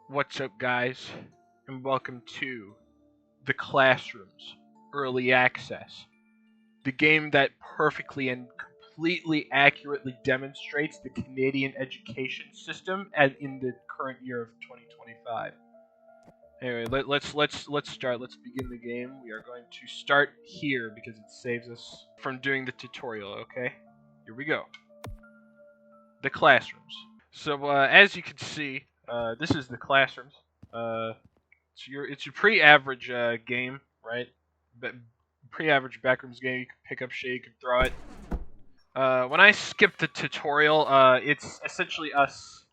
What's up, guys, and welcome to The Classrooms Early Access, the game that perfectly and completely accurately demonstrates the Canadian education system as in the current year of 2025. Anyway, let's start. Let's begin the game. We are going to start here because it saves us from doing the tutorial. Okay, here we go. The classrooms. So as you can see, this is the classrooms. It's your pretty-average game, right? But pretty-average backrooms game. You can pick up shit, you can throw it. When I skip the tutorial, it's essentially us.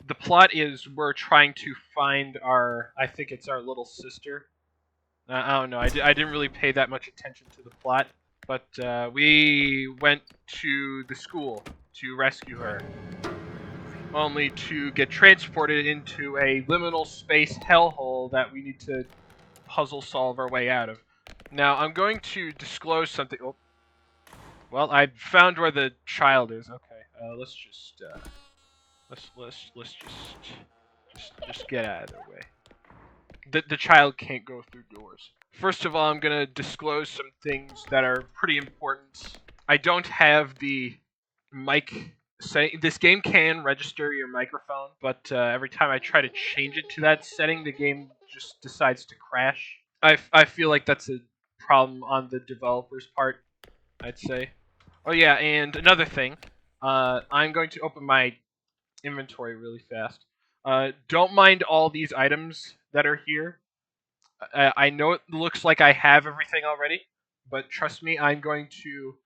The plot is we're trying to find I think it's our little sister. I don't know. I didn't really pay that much attention to the plot, but we went to the school to rescue her, only to get transported into a liminal space hellhole that we need to puzzle solve our way out of. Now, I'm going to disclose something. Oh, well, I found where the child is. Okay, let's just just get out of their way. The child can't go through doors. First of all, I'm gonna disclose some things that are pretty important. I don't have the mic. This game can register your microphone, but every time I try to change it to that setting, the game just decides to crash. I feel like that's a problem on the developer's part, I'd say. Oh yeah, and another thing, I'm going to open my inventory really fast. Don't mind all these items that are here. I know it looks like I have everything already, but trust me, I'm going to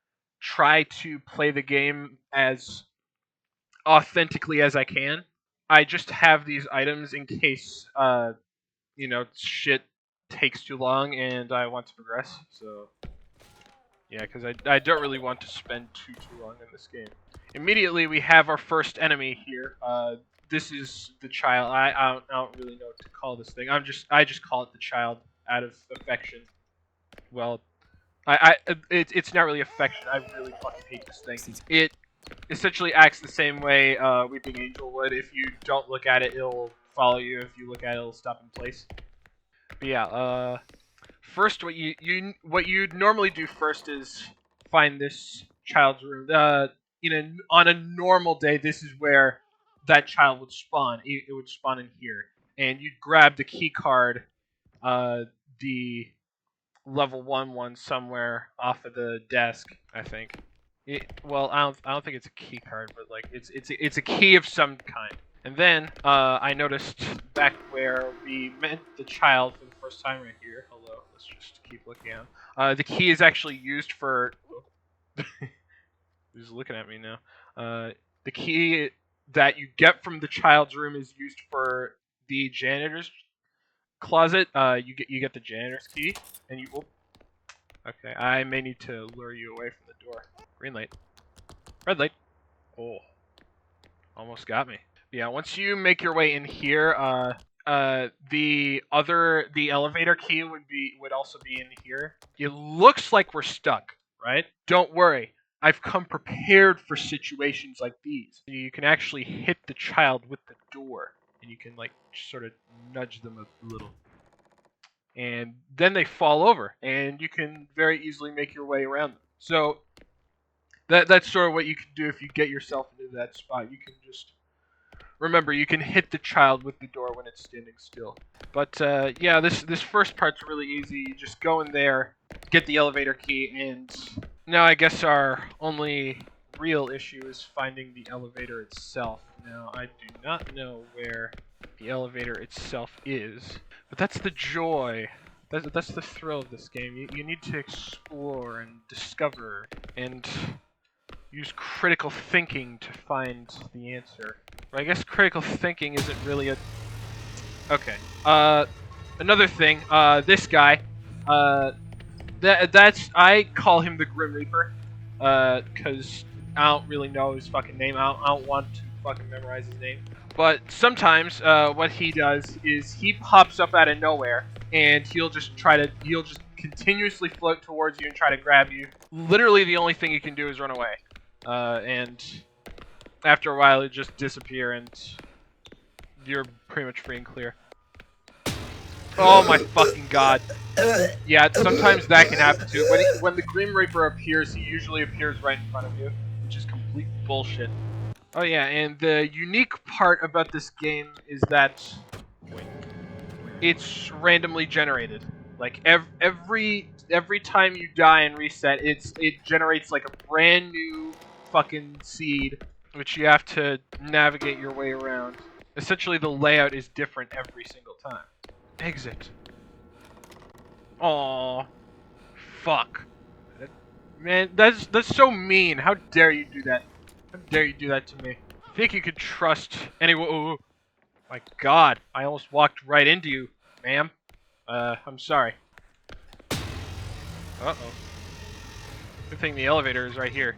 try to play the game as authentically as I can. I just have these items in case, shit takes too long and I want to progress. So, yeah, because I don't really want to spend too long in this game. Immediately, we have our first enemy here. This is the child. I don't really know what to call this thing. I just call it the child out of affection. Well, it's not really affection. I really fucking hate this thing. It essentially acts the same way Weeping Angel would. If you don't look at it, it'll follow you. If you look at it, it'll stop in place. But yeah, first what you'd normally do first is find this child's room. On a normal day, this is where that child would spawn. It would spawn in here, and you'd grab the key card, the level 1 one somewhere off of the desk, I think. Well, I don't think it's a key card, but like it's a key of some kind. And then I noticed back where we met the child for the first time right here. Hello, let's just keep looking at. The key is actually used for. He's looking at me now. The key that you get from the child's room is used for the janitor's closet. You get the janitor's key, and you. Oh, okay, I may need to lure you away from the door. Green light. Red light. Oh, almost got me. Yeah, once you make your way in here, the elevator key would also be in here. It looks like we're stuck, right? Don't worry. I've come prepared for situations like these. You can actually hit the child with the door, and you can like sort of nudge them a little. And then they fall over, and you can very easily make your way around them. So that's sort of what you can do if you get yourself into that spot. You can just remember, you can hit the child with the door when it's standing still. But yeah, this first part's really easy. You just go in there, get the elevator key, and now I guess our only real issue is finding the elevator itself. Now, I do not know where the elevator itself is, but that's the joy. That's the thrill of this game. You need to explore and discover and use critical thinking to find the answer. But I guess critical thinking isn't really a... Okay. Another thing, this guy, that's... I call him the Grim Reaper, because I don't really know his fucking name. I don't want to fucking memorize his name. But sometimes, what he does is he pops up out of nowhere, and he'll just continuously float towards you and try to grab you. Literally the only thing you can do is run away. And after a while, it just disappear, and you're pretty much free and clear. Oh my fucking god. Yeah, sometimes that can happen too. When the Grim Reaper appears, he usually appears right in front of you, which is complete bullshit. Oh yeah, and the unique part about this game is that it's randomly generated. Like every time you die and reset, it generates like a brand new fucking seed, which you have to navigate your way around. Essentially, the layout is different every single time. Exit. Aww. Fuck. Man, that's so mean. How dare you do that? How dare you do that to me? I think you could trust anyone. Oh, my god, I almost walked right into you, ma'am. I'm sorry. Uh-oh. Good thing the elevator is right here.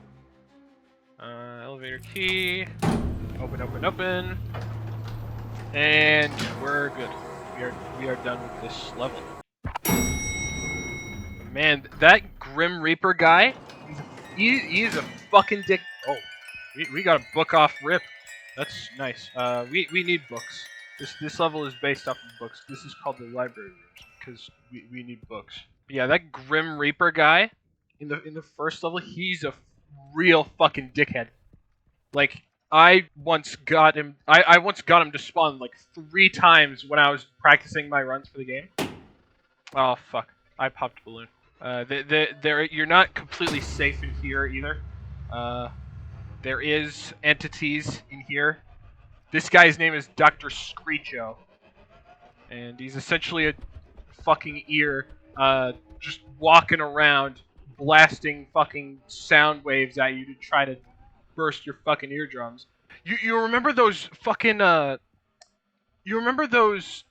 Elevator key. Open, open, open. And we're good. We are done with this level. Man, that Grim Reaper guy, he's a fucking dick. Oh, we got a book off rip. That's nice. We need books. This level is based off of books. This is called the library rooms because we need books. But yeah, that Grim Reaper guy in the first level, he's a real fucking dickhead. Like I once got him. I once got him to spawn like 3 times when I was practicing my runs for the game. Oh fuck! I popped a balloon. You're not completely safe in here either. There is entities in here. This guy's name is Dr. Screecho, and he's essentially a fucking ear, just walking around, blasting fucking sound waves at you to try to burst your fucking eardrums. You remember those fucking you remember those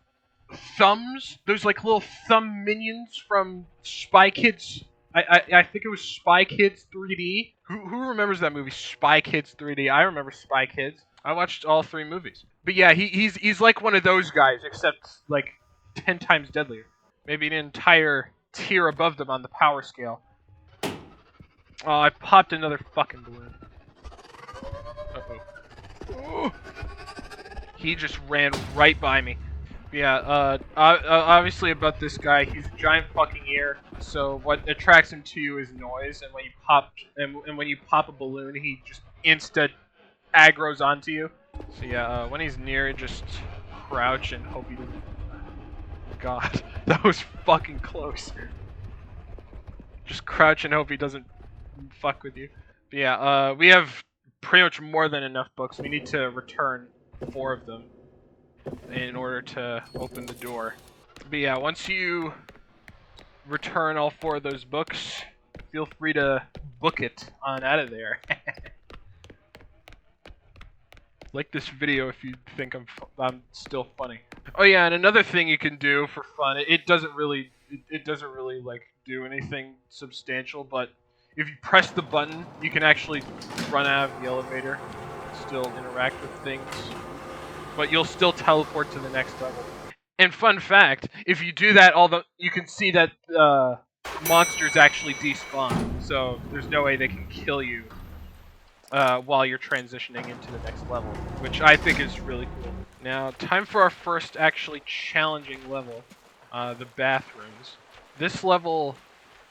thumbs? Those like little thumb minions from Spy Kids. I think it was Spy Kids 3D. Who remembers that movie, Spy Kids 3D? I remember Spy Kids. I watched all 3 movies. But yeah, he's like one of those guys, except like 10 times deadlier. Maybe an entire tier above them on the power scale. Oh, I popped another fucking balloon. Uh-oh. He just ran right by me. Yeah, obviously about this guy, he's a giant fucking ear, so what attracts him to you is noise, and when you pop a balloon, he just aggroes onto you. So yeah, when he's near, just crouch and hope he doesn't... God, that was fucking close. Just crouch and hope he doesn't fuck with you. But yeah, we have pretty much more than enough books. We need to return 4 of them in order to open the door. But yeah, once you return all 4 of those books, feel free to book it on out of there. Like this video if you think I'm still funny. Oh yeah, and another thing you can do for fun, it doesn't really like do anything substantial, but if you press the button, you can actually run out of the elevator, still interact with things, but you'll still teleport to the next level. And fun fact, if you do that, you can see that monsters actually despawn, so there's no way they can kill you while you're transitioning into the next level, which I think is really cool. Now, time for our first actually challenging level, the bathrooms. This level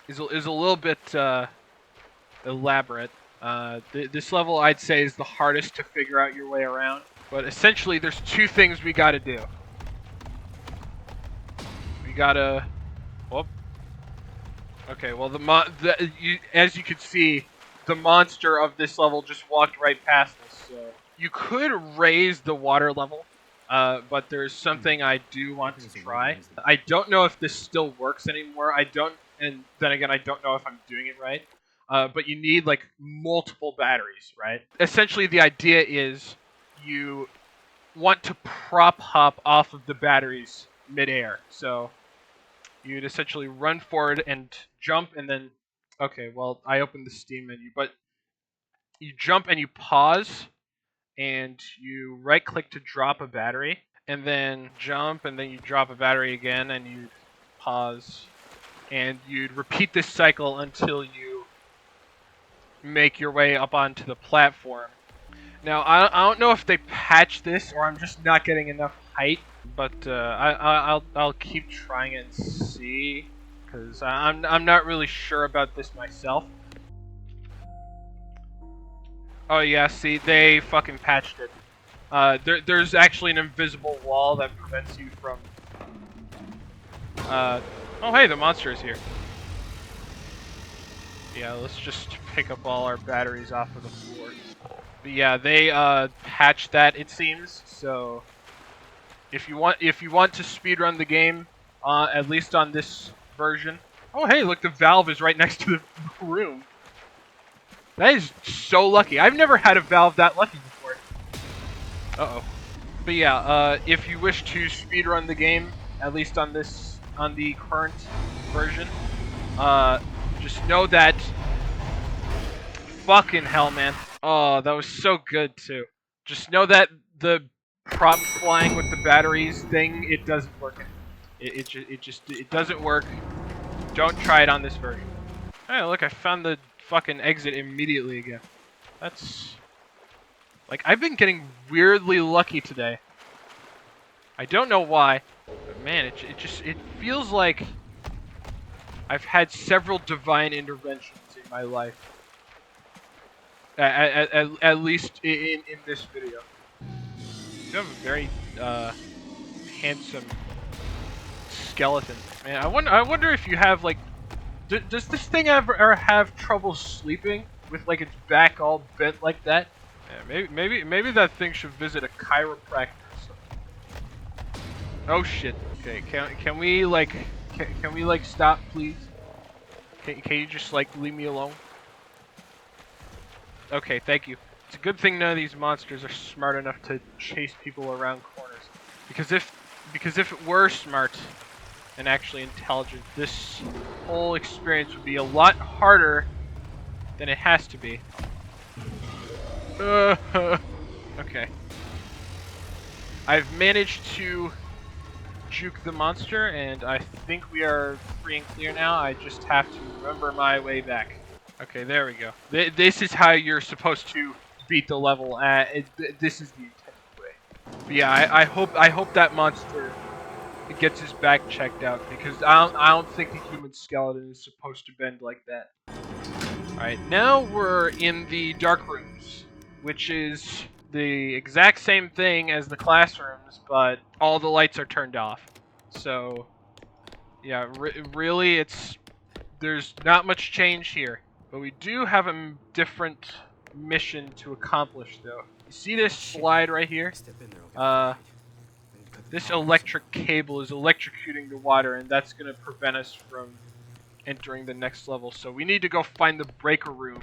is a little bit elaborate. This level, I'd say, is the hardest to figure out your way around. But essentially, there's 2 things we gotta do. We gotta... Whoop. Okay, well, as you can see, the monster of this level just walked right past us. So you could raise the water level, but there's something I do want to try. I don't know if this still works anymore. And then again, I don't know if I'm doing it right. But you need like multiple batteries, right? Essentially, the idea is you want to prop hop off of the batteries midair. So you'd essentially run forward and jump, and then... Okay, well, I opened the Steam menu, but you jump and you pause, and you right-click to drop a battery, and then jump, and then you drop a battery again, and you pause, and you'd repeat this cycle until you make your way up onto the platform. Now, I don't know if they patched this or I'm just not getting enough height, but I'll keep trying it and see, because I'm not really sure about this myself. Oh yeah, see, they fucking patched it. There's actually an invisible wall that prevents you from. Oh hey, the monster is here. Yeah, let's just pick up all our batteries off of the floor. But yeah, they patched that, it seems. So if you want to speedrun the game, at least on this version. Oh hey, look, the valve is right next to the room. That is so lucky. I've never had a valve that lucky before. Uh-oh. But yeah, if you wish to speedrun the game, at least on the current version, just know that. Fucking hell, man. Oh, that was so good too. Just know that the prop flying with the batteries thing, it doesn't work. It doesn't work. Don't try it on this version. Hey, look, I found the fucking exit immediately again. That's like, I've been getting weirdly lucky today. I don't know why, but man, it feels like I've had several divine interventions in my life. At least in this video. You have a very handsome skeleton, man. I wonder if you have like, does this thing ever have trouble sleeping with like its back all bent like that? Yeah, maybe that thing should visit a chiropractor or something. Oh shit. Okay, can we like can we like stop, please? Can you just like leave me alone? Okay, thank you. It's a good thing none of these monsters are smart enough to chase people around corners. Because if it were smart and actually intelligent, this whole experience would be a lot harder than it has to be. Okay. I've managed to juke the monster, and I think we are free and clear now. I just have to remember my way back. Okay, there we go. This is how you're supposed to beat the level. This is the intended way. But yeah, I hope that monster gets his back checked out, because I don't think the human skeleton is supposed to bend like that. All right, now we're in the dark rooms, which is the exact same thing as the classrooms, but all the lights are turned off. So yeah, really, there's not much change here. But we do have a different mission to accomplish, though. You see this slide right here? This electric cable is electrocuting the water, and that's going to prevent us from entering the next level. So we need to go find the breaker room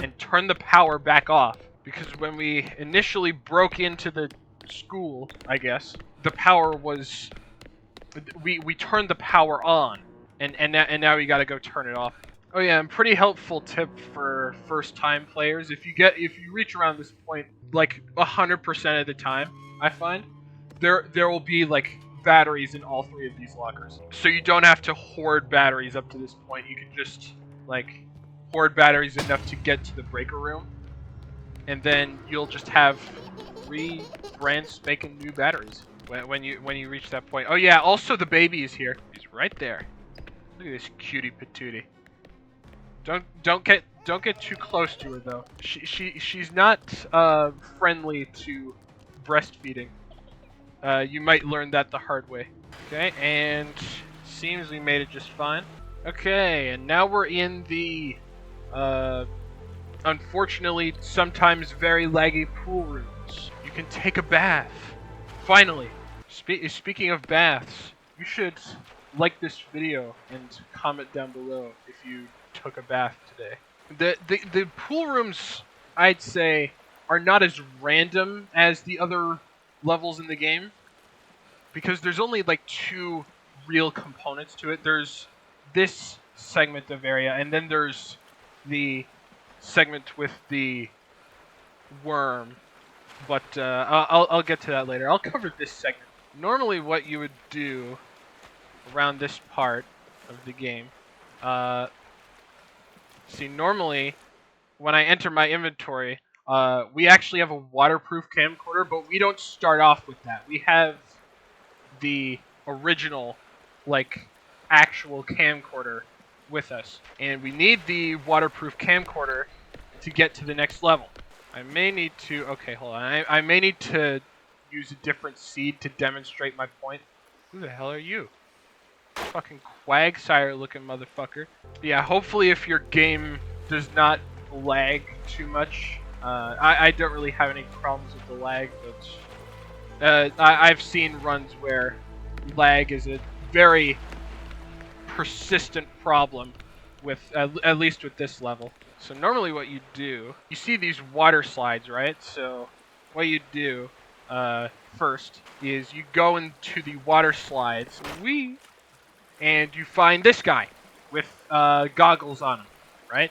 and turn the power back off. Because when we initially broke into the school, I guess, the power was... We turned the power on. And now we gotta go turn it off. Oh yeah, and pretty helpful tip for first-time players. If you reach around this point, like 100% of the time, I find there will be like batteries in all three of these lockers. So you don't have to hoard batteries up to this point. You can just like hoard batteries enough to get to the breaker room, and then you'll just have 3 brand spanking new batteries when you reach that point. Oh yeah, also the baby is here. He's right there. Look at this cutie patootie. Don't get too close to her though. She's not friendly to breastfeeding. You might learn that the hard way. Okay, and seems we made it just fine. Okay, and now we're in the unfortunately sometimes very laggy pool rooms. You can take a bath. Finally. Speaking of baths, you should like this video and comment down below if you took a bath today. The pool rooms, I'd say, are not as random as the other levels in the game, because there's only like 2 real components to it. There's this segment of area, and then there's the segment with the worm. But I'll get to that later. I'll cover this segment. Normally what you would do around this part of the game, see, normally when I enter my inventory, we actually have a waterproof camcorder, but we don't start off with that. We have the original, like, actual camcorder with us. And we need the waterproof camcorder to get to the next level. I may need to... Okay, hold on. I may need to use a different seed to demonstrate my point. Who the hell are you? Fucking Quagsire looking motherfucker. Yeah, hopefully if your game does not lag too much. I don't really have any problems with the lag, but I've seen runs where lag is a very persistent problem with, at least with this level. So normally what you do, you see these water slides, right? So what you do first is you go into the water slides, and you find this guy with goggles on him, right?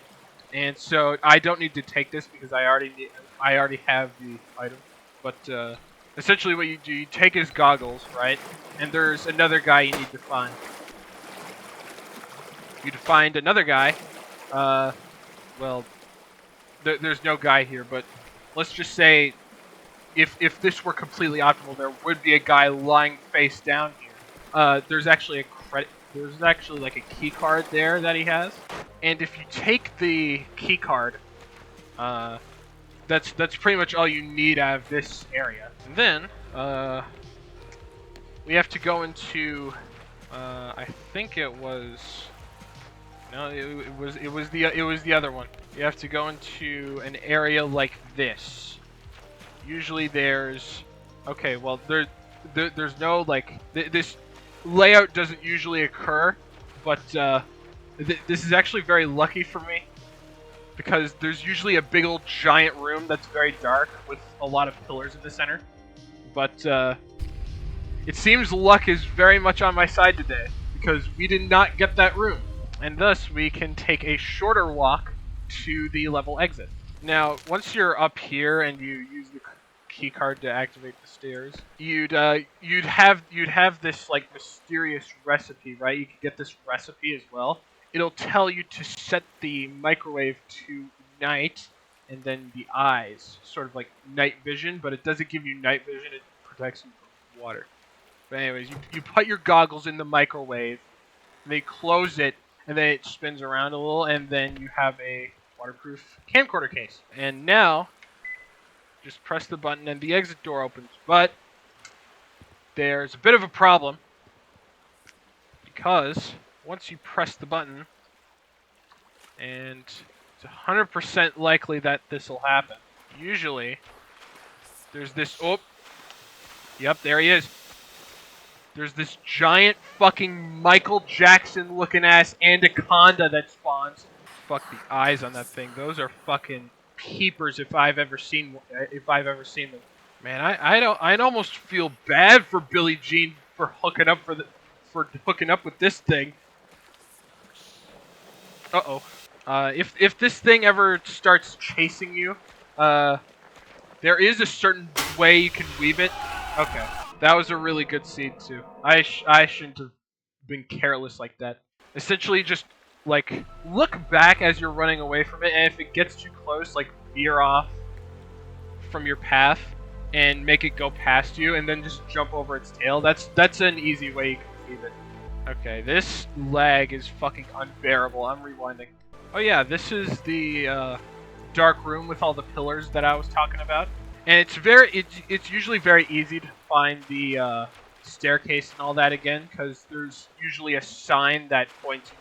And so I don't need to take this because I already have the item. But essentially, what you do, you take his goggles, right? And there's another guy you need to find. You'd find another guy. Well, there's no guy here, but let's just say if this were completely optimal, there would be a guy lying face down here. There's actually like a key card there that he has, and if you take the key card, that's pretty much all you need out of this area. And then we have to go into I think it was it was the other one. You have to go into an area like this. Usually there's there's no like this layout doesn't usually occur, but this is actually very lucky for me because there's usually a big old giant room that's very dark with a lot of pillars in the center. But it seems luck is very much on my side today because we did not get that room, and thus we can take a shorter walk to the level exit. Now, once you're up here and you use the key card to activate the stairs, you'd have this like mysterious recipe, right? You could get this recipe as well. It'll tell you to set the microwave to night and then the eyes, sort of like night vision, but it doesn't give you night vision, it protects you from water. But anyways, you put your goggles in the microwave, and they close it, and then it spins around a little, and then you have a waterproof camcorder case. And now, just press the button and the exit door opens. But there's a bit of a problem, because once you press the button, and it's 100% likely that this will happen. Usually, there's this... Oh! Yep, there he is. There's this giant fucking Michael Jackson looking ass anaconda that spawns. Fuck the eyes on that thing. Those are fucking peepers if I've ever seen them. Man, I'd almost feel bad for Billie Jean for hooking up with this thing. Uh-oh. If this thing ever starts chasing you, there is a certain way you can weave it. Okay. That was a really good seed, too. I shouldn't have been careless like that. Essentially, just, like, look back as you're running away from it, and if it gets too close, like, veer off from your path and make it go past you, and then just jump over its tail. That's an easy way you can weave it. Okay, this lag is fucking unbearable. I'm rewinding. Oh yeah, this is the, dark room with all the pillars that I was talking about. And it's usually very easy to find the staircase and all that again, because there's usually a sign that points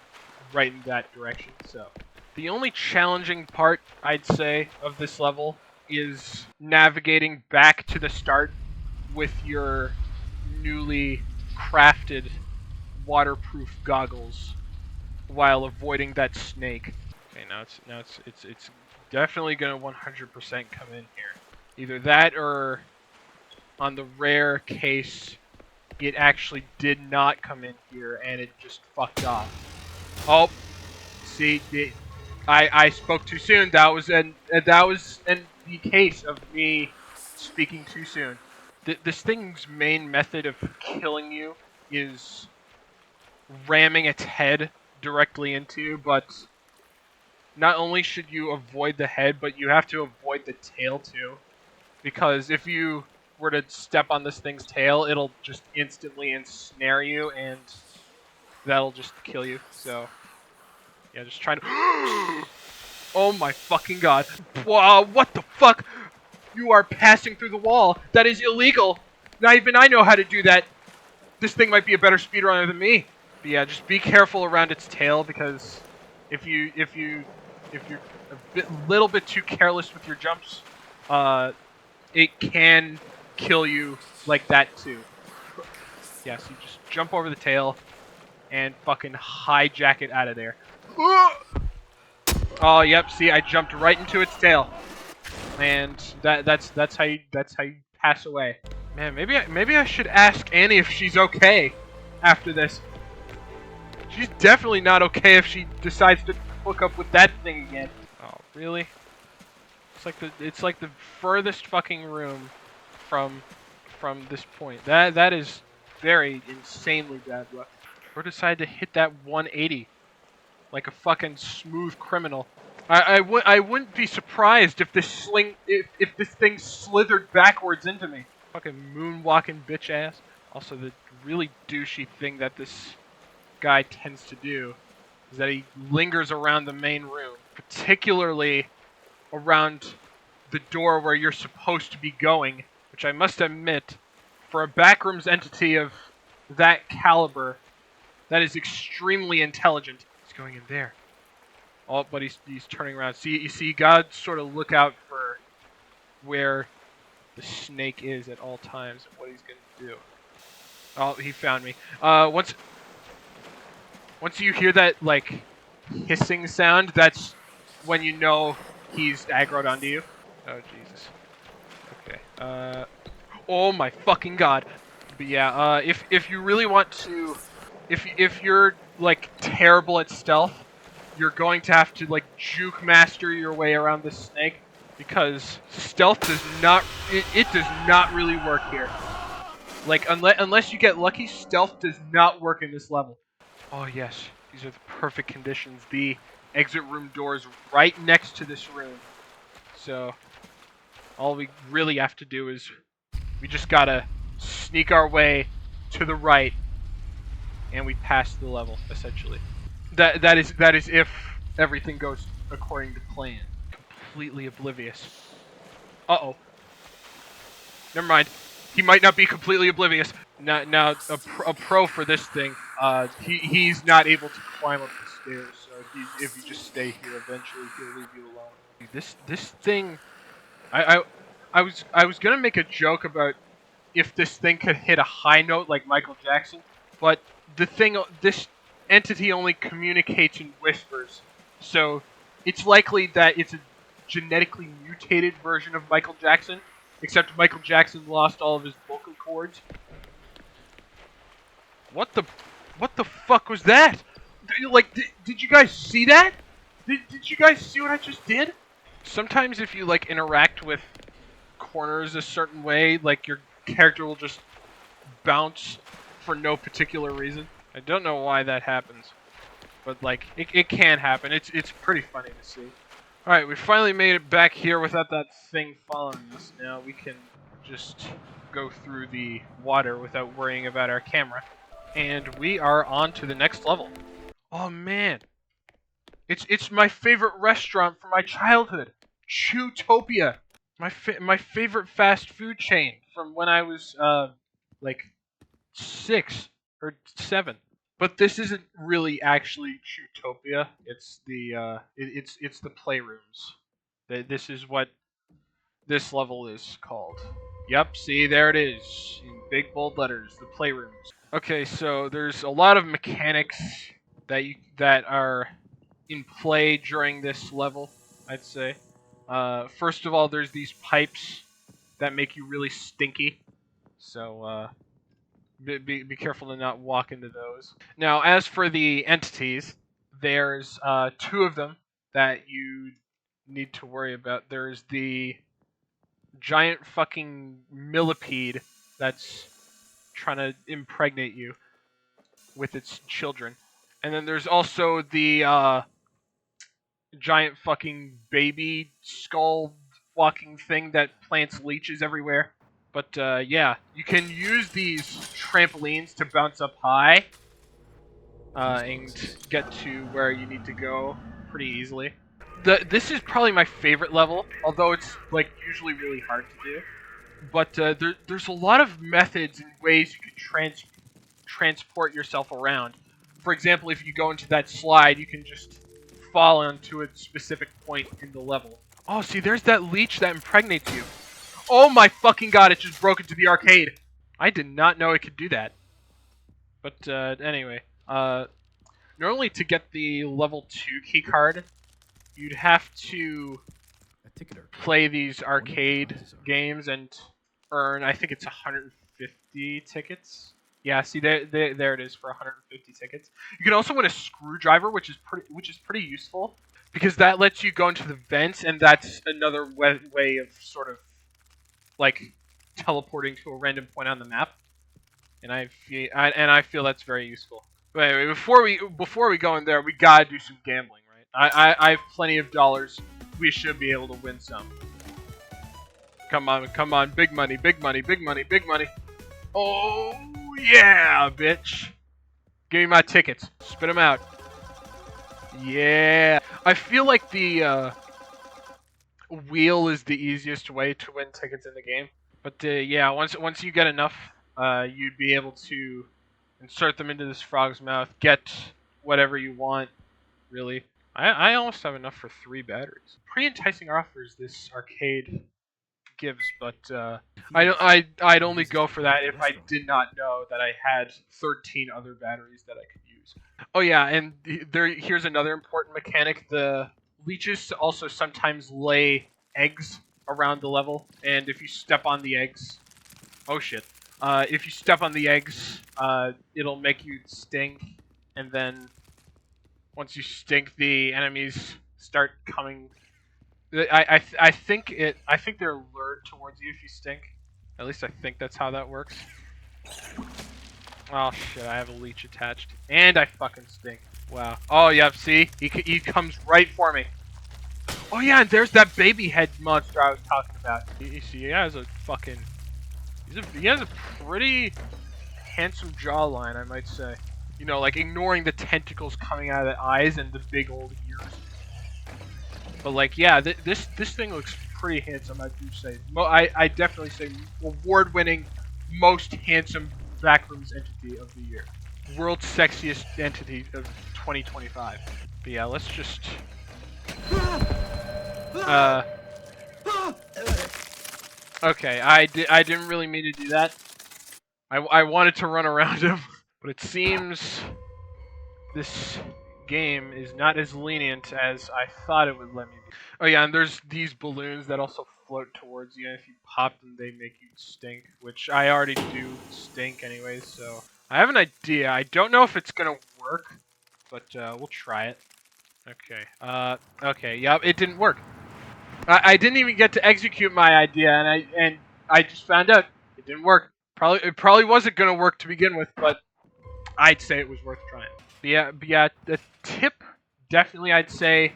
right in that direction. So the only challenging part, I'd say, of this level is navigating back to the start with your newly crafted waterproof goggles while avoiding that snake. Okay, now it's definitely gonna 100% come in here. Either that, or on the rare case, it actually did not come in here and it just fucked off. Oh, see, I spoke too soon. That was the case of me speaking too soon. This thing's main method of killing you is ramming its head directly into you, but not only should you avoid the head, but you have to avoid the tail too. Because if you were to step on this thing's tail, it'll just instantly ensnare you, and that'll just kill you. So, yeah, just try to... Oh my fucking god. Wow, what the fuck? You are passing through the wall. That is illegal. Not even I know how to do that. This thing might be a better speedrunner than me. But yeah, just be careful around its tail, because if you're little bit too careless with your jumps, it can kill you like that too. Yeah, so you just jump over the tail and fucking hijack it out of there. Oh, yep. See, I jumped right into its tail, and that's how you pass away. Man, maybe I should ask Annie if she's okay after this. She's definitely not okay if she decides to hook up with that thing again. Oh, really? It's like the furthest fucking room from this point. That is very insanely bad luck. Or decide to hit that 180 like a fucking smooth criminal. I wouldn't be surprised if if this thing slithered backwards into me. Fucking moonwalking bitch ass. Also, the really douchey thing that this guy tends to do is that he lingers around the main room, particularly around the door where you're supposed to be going, which I must admit, for a backrooms entity of that caliber, that is extremely intelligent. He's going in there. Oh, but he's turning around. See, you gotta sort of look out for where the snake is at all times and what he's gonna do. Oh, he found me. Once you hear that like hissing sound, that's when you know he's aggroed onto you. Oh Jesus. Okay. Oh my fucking god. But yeah. If you really want to, if you're like terrible at stealth, you're going to have to like juke master your way around this snake, because stealth does not it does not really work here. Like unless you get lucky, stealth does not work in this level. Oh yes, these are the perfect conditions. The exit room door is right next to this room. So all we really have to do is we just gotta sneak our way to the right, and we pass the level essentially. That is if everything goes according to plan. Completely oblivious. Uh-oh. Never mind. He might not be completely oblivious. Now a pro for this thing. He's not able to climb up the stairs. So if you just stay here, eventually he'll leave you alone. This thing. I was gonna make a joke about if this thing could hit a high note like Michael Jackson, but this entity only communicates in whispers, so it's likely that it's a genetically mutated version of Michael Jackson, except Michael Jackson lost all of his vocal cords. What the fuck was that? Like, did you guys see that? Did you guys see what I just did? Sometimes if you like interact with corners a certain way, like your character will just bounce for no particular reason. I don't know why that happens, but like it can happen. It's pretty funny to see. All right, we finally made it back here without that thing following us. Now we can just go through the water without worrying about our camera, and we are on to the next level. Oh man, it's my favorite restaurant from my childhood, Chewtopia. My favorite fast food chain from when I was like 6 or 7. But this isn't really actually Chewtopia. It's the it's the playrooms. This is what this level is called. Yep, see there it is in big bold letters, the playrooms. Okay, so there's a lot of mechanics that are in play during this level, I'd say. First of all, there's these pipes that make you really stinky. So be careful to not walk into those. Now, as for the entities, there's 2 of them that you need to worry about. There's the giant fucking millipede that's trying to impregnate you with its children. And then there's also the giant fucking baby skull walking thing that plants leeches everywhere. But yeah, you can use these trampolines to bounce up high and get to where you need to go pretty easily. This is probably my favorite level, although it's like usually really hard to do. But there's a lot of methods and ways you can transport yourself around. For example, if you go into that slide, you can just fall onto a specific point in the level. Oh, see, there's that leech that impregnates you. Oh my fucking god, it just broke into the arcade. I did not know it could do that. But anyway, normally to get the level 2 key card, you'd have to play these arcade games and earn, I think it's 150 tickets. Yeah, see there it is for 150 tickets. You can also win a screwdriver, which is pretty useful because that lets you go into the vents, and that's another way of sort of like teleporting to a random point on the map. And I feel that's very useful. But anyway, before we go in there, we gotta do some gambling, right? I have plenty of dollars. We should be able to win some. Come on, big money, big money, big money, big money. Oh yeah, bitch! Give me my tickets. Spit them out. Yeah. I feel like the wheel is the easiest way to win tickets in the game. But yeah, once you get enough, you'd be able to insert them into this frog's mouth, get whatever you want, really. I almost have enough for 3 batteries. Pretty enticing offers this arcade gives, but I'd only go for that if I did not know that I had 13 other batteries that I could use. Oh yeah, and here's another important mechanic. The leeches also sometimes lay eggs around the level, and if you step on the eggs... Oh shit. If you step on the eggs, it'll make you stink, and then once you stink, the enemies start coming. I think they're lured towards you if you stink. At least I think that's how that works. Oh shit! I have a leech attached, and I fucking stink. Wow. Oh yep. See, he comes right for me. Oh yeah, and there's that baby head monster I was talking about. You see, he has a fucking. He has a pretty handsome jawline, I might say. You know, like ignoring the tentacles coming out of the eyes and the big old ears. But like, yeah, this thing looks pretty handsome, I do say. I definitely say award-winning, most handsome backrooms entity of the year. World's sexiest entity of 2025. But yeah, let's just... Okay, I didn't really mean to do that. I wanted to run around him, but it seems this game is not as lenient as I thought it would let me be. Oh yeah, and there's these balloons that also float towards you, and if you pop them, they make you stink, which I already do stink anyways, so... I have an idea. I don't know if it's gonna work, but we'll try it. Okay, okay, yep, it didn't work. I didn't even get to execute my idea, and I just found out it didn't work. It probably wasn't gonna work to begin with, but I'd say it was worth trying. But yeah, the tip definitely I'd say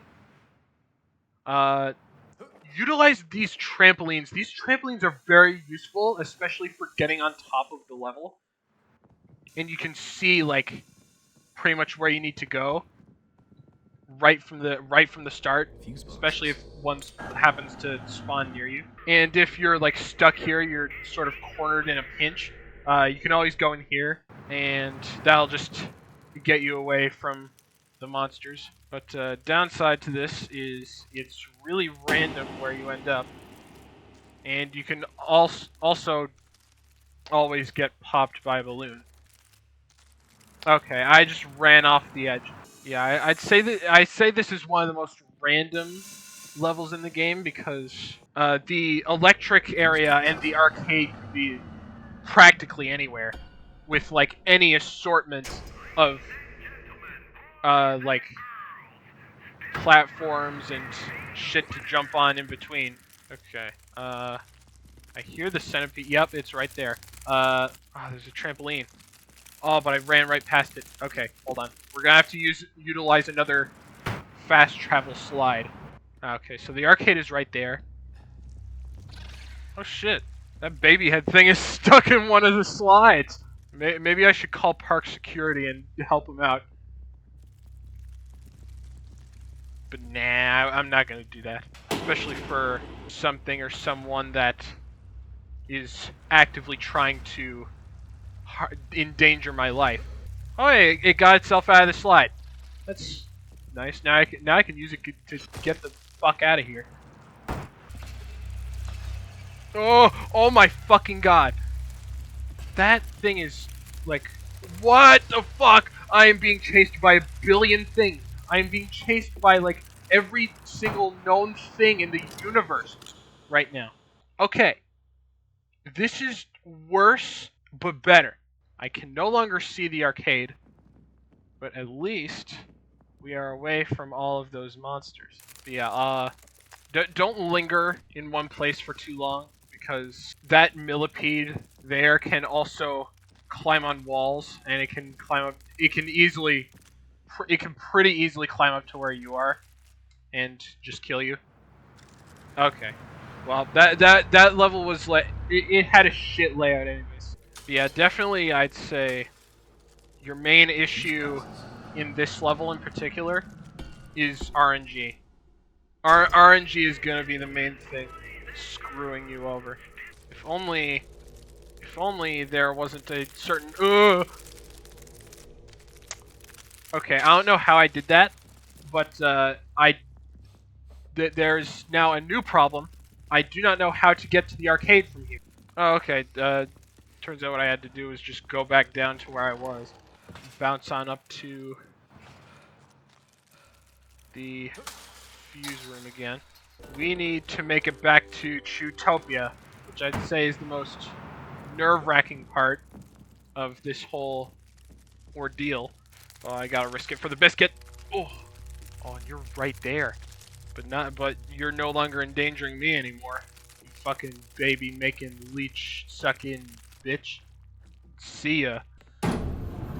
utilize these trampolines. These trampolines are very useful, especially for getting on top of the level, and you can see like pretty much where you need to go. Right from the start, especially if one happens to spawn near you. And if you're like stuck here, you're sort of cornered in a pinch. You can always go in here, and that'll just get you away from the monsters. But downside to this is it's really random where you end up, and you can also always get popped by a balloon. Okay, I just ran off the edge. Yeah, I'd say this is one of the most random levels in the game because the electric area and the arcade could be practically anywhere, with like any assortment of like platforms and shit to jump on in between. Okay, I hear the centipede. Yep, it's right there. Oh, there's a trampoline. Oh, but I ran right past it. Okay, hold on. We're gonna have to utilize another fast travel slide. Okay, so the arcade is right there. Oh shit. That baby head thing is stuck in one of the slides. Maybe I should call park security and help him out. But nah, I'm not gonna do that. Especially for something or someone that is actively trying to endanger my life. Oh, hey, it got itself out of the slide. That's nice. Now I can use it to get the fuck out of here. Oh my fucking god. That thing is like, what the fuck? I am being chased by a billion things. I am being chased by like every single known thing in the universe right now. Okay. This is worse, but better. I can no longer see the arcade, but at least we are away from all of those monsters. But yeah, don't linger in one place for too long, because that millipede there can also climb on walls, and it can climb up. It can pretty easily climb up to where you are, and just kill you. Okay. Well, that level was like it had a shit layout, anyways. But yeah, definitely, I'd say your main issue in this level in particular is RNG. RNG is gonna be the main thing screwing you over. If only there wasn't a certain. Okay, I don't know how I did that, but there's now a new problem. I do not know how to get to the arcade from here. Oh, okay. Turns out what I had to do was just go back down to where I was, bounce on up to the fuse room again. We need to make it back to Chewtopia, which I'd say is the most nerve-wracking part of this whole ordeal. Oh, I gotta risk it for the biscuit. Oh, and you're right there, but you're no longer endangering me anymore. You fucking baby making leech sucking bitch. See ya.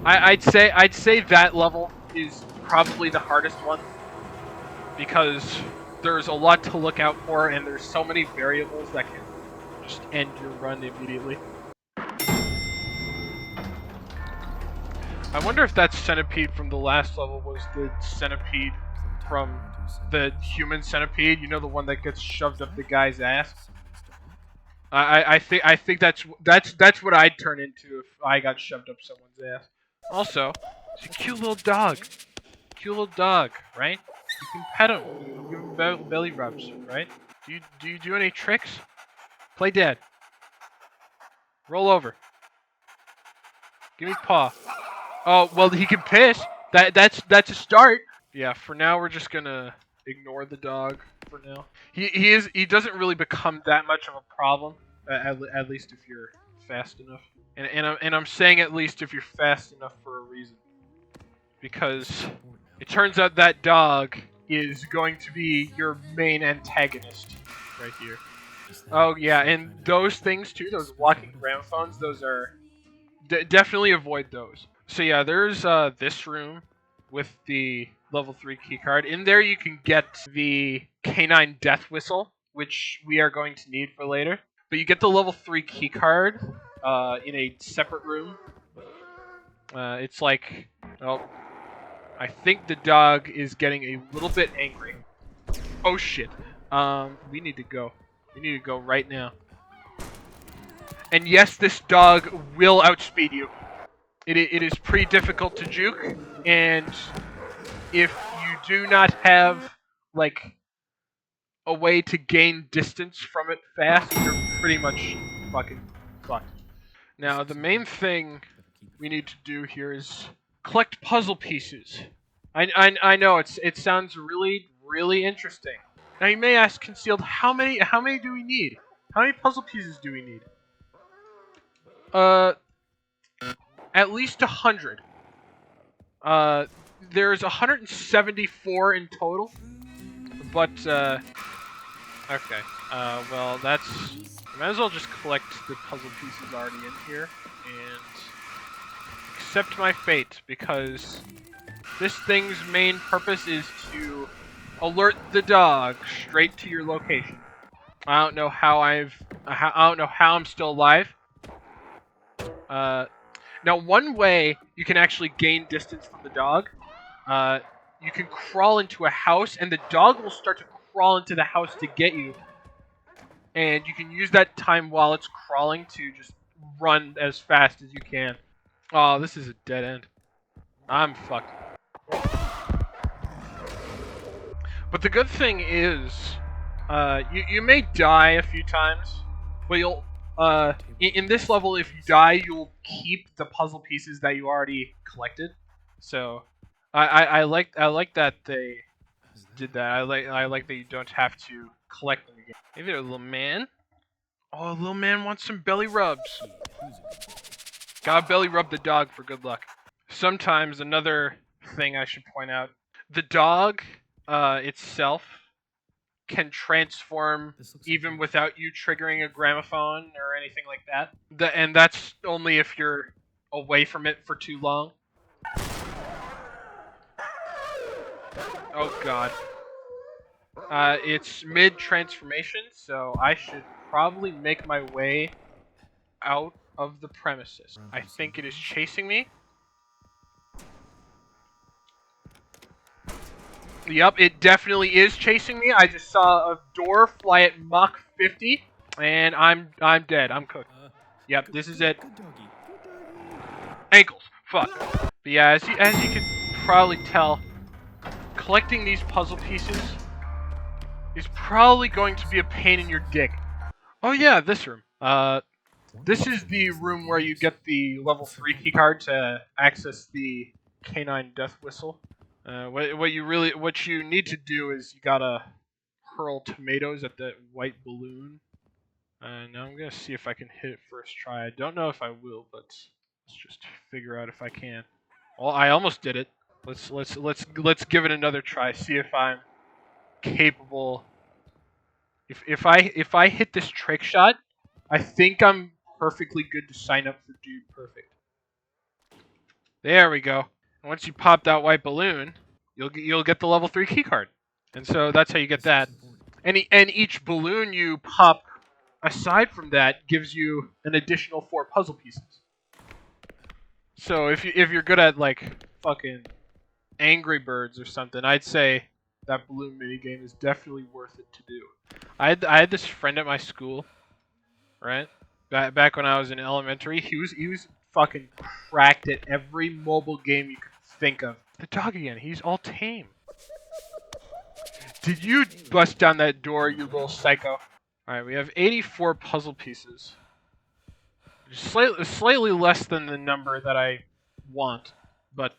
I'd say that level is probably the hardest one, because there's a lot to look out for, and there's so many variables that can just end your run immediately. I wonder if that centipede from the last level was the centipede from the human centipede. You know, the one that gets shoved up the guy's ass. I think that's what I'd turn into if I got shoved up someone's ass. Also, it's a cute little dog. Cute little dog, right? You can pet him. You give him belly rubs, right? Do you do any tricks? Play dead. Roll over. Give me paw. Oh, well, he can piss. That's a start. Yeah, for now we're just gonna ignore the dog for now. He doesn't really become that much of a problem, at least if you're fast enough. And I'm saying at least if you're fast enough for a reason, because it turns out that dog is going to be your main antagonist right here. Oh yeah, and those things too, those walking gramophones, those are definitely avoid those. So yeah, there's this room with the level 3 keycard. In there you can get the canine death whistle, which we are going to need for later. But you get the level 3 keycard in a separate room. It's like, oh, I think the dog is getting a little bit angry. Oh shit. We need to go. We need to go right now. And yes, this dog will outspeed you. It is pretty difficult to juke, and if you do not have, like, a way to gain distance from it fast, you're pretty much fucking fucked. Now, the main thing we need to do here is collect puzzle pieces. I know it sounds really interesting. Now you may ask, Concealed, how many do we need? How many puzzle pieces do we need? At least 100. There's 174 in total, but okay. Well, that's. I might as well just collect the puzzle pieces already in here and accept my fate, because this thing's main purpose is to alert the dog straight to your location. I don't know how I don't know how I'm still alive. Now one way you can actually gain distance from the dog, you can crawl into a house and the dog will start to crawl into the house to get you. And you can use that time while it's crawling to just run as fast as you can. Oh, this is a dead end. I'm fucked. But the good thing is, you may die a few times, but you'll in this level, if you die, you'll keep the puzzle pieces that you already collected. So, I like that they did that. I like that you don't have to collect them again. Hey there, little man. Oh, little man wants some belly rubs. Gotta belly rub the dog for good luck. Sometimes another thing I should point out: the dog itself can transform even without you triggering a gramophone or anything like that. And that's only if you're away from it for too long. Oh god. It's mid-transformation, so I should probably make my way out of the premises. I think it is chasing me. Yep, it definitely is chasing me. I just saw a door fly at Mach 50, and I'm dead. I'm cooked. Yep, this is it. Ankles. Fuck. But yeah, as you can probably tell, collecting these puzzle pieces is probably going to be a pain in your dick. Oh yeah, this room. This is the room where you get the level 3 keycard to access the canine death whistle. What you need to do is you gotta hurl tomatoes at that white balloon. Now I'm gonna see if I can hit it first try. I don't know if I will, but let's just figure out if I can. Well, I almost did it. Let's give it another try. See if I'm capable. If I hit this trick shot, I think I'm perfectly good to sign up for Dude Perfect. There we go. And once you pop that white balloon, you'll get the level 3 keycard. And so that's how you get that. And each balloon you pop aside from that gives you an additional 4 puzzle pieces. So if you're good at like fucking Angry Birds or something, I'd say that balloon minigame is definitely worth it to do. I had this friend at my school, right? Back when I was in elementary, he was fucking cracked at every mobile game you could think of. The dog again, he's all tame. Did you bust down that door, you little psycho? Alright, we have 84 puzzle pieces. Slightly less than the number that I want, but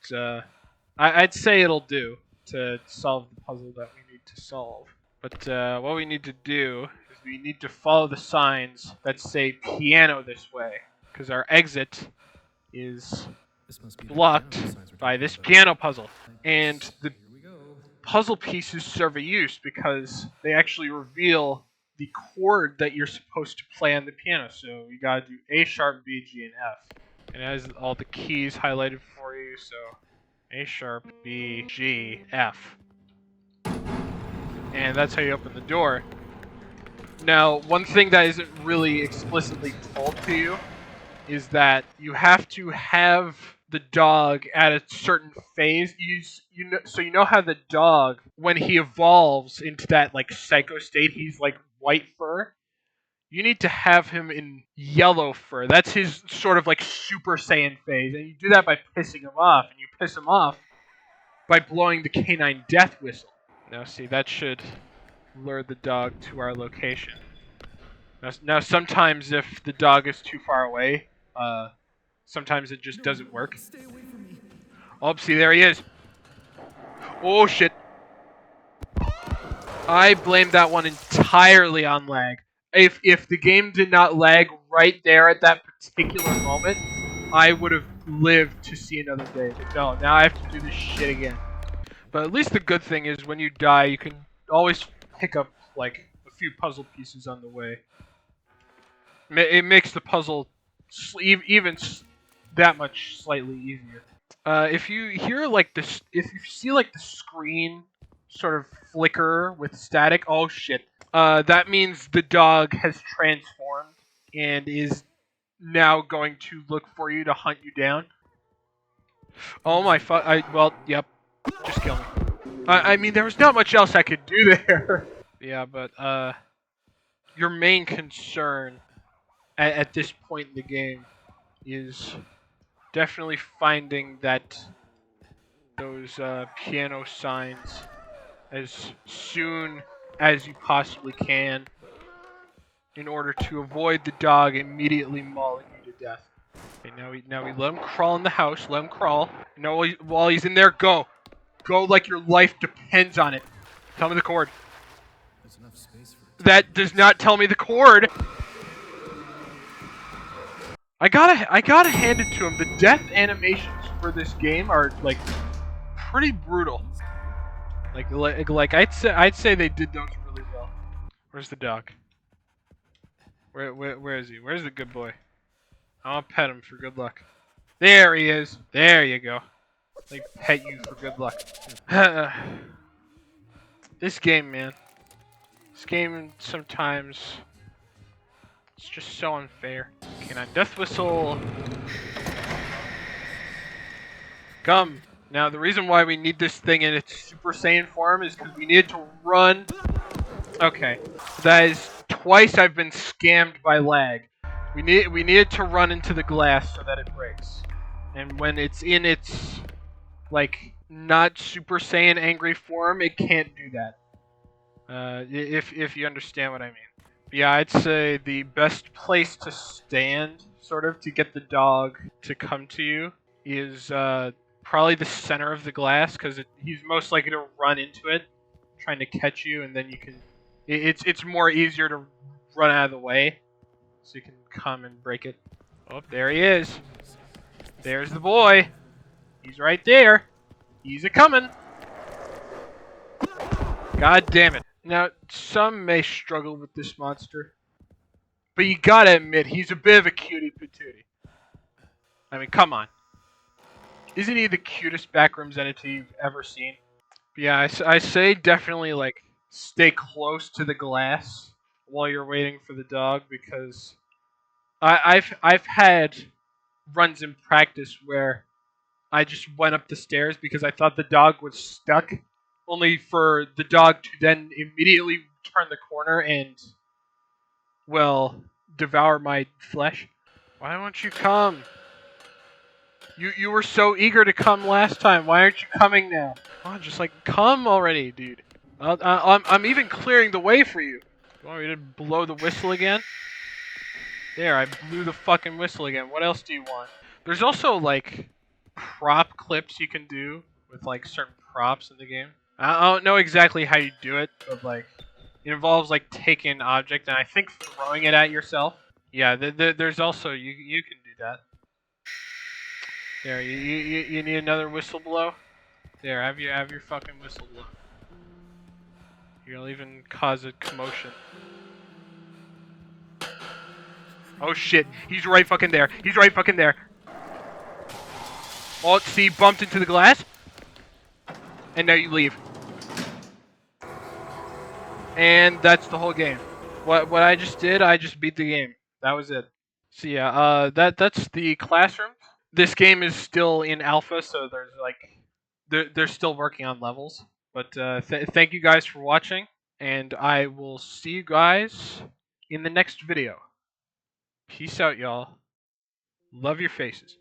I'd say it'll do to solve the puzzle that we need to solve. But what we need to do is we need to follow the signs that say piano this way, because our exit is blocked by this piano puzzle. And the puzzle pieces serve a use because they actually reveal the chord that you're supposed to play on the piano. So you gotta do A sharp, B, G, and F. And it has all the keys highlighted for you, so A sharp, B, G, F. And that's how you open the door. Now, one thing that isn't really explicitly told to you is that you have to have the dog at a certain phase. So you know how the dog, when he evolves into that like psycho state, he's like white fur. You need to have him in yellow fur. That's his sort of like Super Saiyan phase, and you do that by pissing him off. And you piss him off by blowing the canine death whistle. Now, see, that should lure the dog to our location. Now, sometimes if the dog is too far away, sometimes it just doesn't work. Oh, see, there he is. Oh, shit. I blame that one entirely on lag. If the game did not lag right there at that particular moment, I would have lived to see another day. But no, now I have to do this shit again. But at least the good thing is when you die, you can always pick up like a few puzzle pieces on the way. It makes the puzzle even that much slightly easier. If you hear like this, if you see like the screen sort of flicker with static. Oh shit. That means the dog has transformed and is now going to look for you to hunt you down. Oh my fuck. Well, yep. Just kill me. I mean, there was not much else I could do there. Yeah, but, your main concern at this point in the game is definitely finding those piano signs as soon as you possibly can in order to avoid the dog immediately mauling you to death. Okay, now we let him crawl in the house. Let him crawl. No, while he's in there, go. Go like your life depends on it. Tell me the cord. There's enough space for That does not tell me the cord. I gotta hand it to him. The death animations for this game are like pretty brutal. Like I'd say they did those really well. Where's the dog? Where is he? Where's the good boy? I'll pet him for good luck. There he is. There you go. Like pet you for good luck. This game, man. This game sometimes it's just so unfair. Okay, now death whistle. Come. Now the reason why we need this thing in its Super Saiyan form is because we need to run. Okay, that is twice I've been scammed by lag. We needed to run into the glass so that it breaks. And when it's in its like not Super Saiyan angry form, it can't do that. If you understand what I mean. Yeah, I'd say the best place to stand, sort of, to get the dog to come to you is probably the center of the glass, because he's most likely to run into it, trying to catch you, and then you can. It's more easier to run out of the way, so you can come and break it. Oh, there he is. There's the boy. He's right there. He's a coming. God damn it. Now, some may struggle with this monster, but you gotta admit, he's a bit of a cutie patootie. I mean, come on. Isn't he the cutest backrooms entity you've ever seen? But yeah, I say definitely, like, stay close to the glass while you're waiting for the dog, because I've had runs in practice where I just went up the stairs because I thought the dog was stuck, only for the dog to then immediately turn the corner and, well, devour my flesh. Why won't you come? You were so eager to come last time. Why aren't you coming now? Come on, just like come already, dude. I'm even clearing the way for you. You want me to blow the whistle again? There, I blew the fucking whistle again. What else do you want? There's also like prop clips you can do with like certain props in the game. I don't know exactly how you do it, but like it involves like taking an object and I think throwing it at yourself. Yeah, there's also you can do that. There, you need another whistle blow. There, have your fucking whistle blow. You'll even cause a commotion. Oh shit, he's right fucking there. He's right fucking there. Oh, see, bumped into the glass. And now you leave. And that's the whole game. What I just did, I just beat the game. That was it. So yeah, that's the classroom. This game is still in alpha, so there's like they're still working on levels. But thank you guys for watching, and I will see you guys in the next video. Peace out, y'all. Love your faces.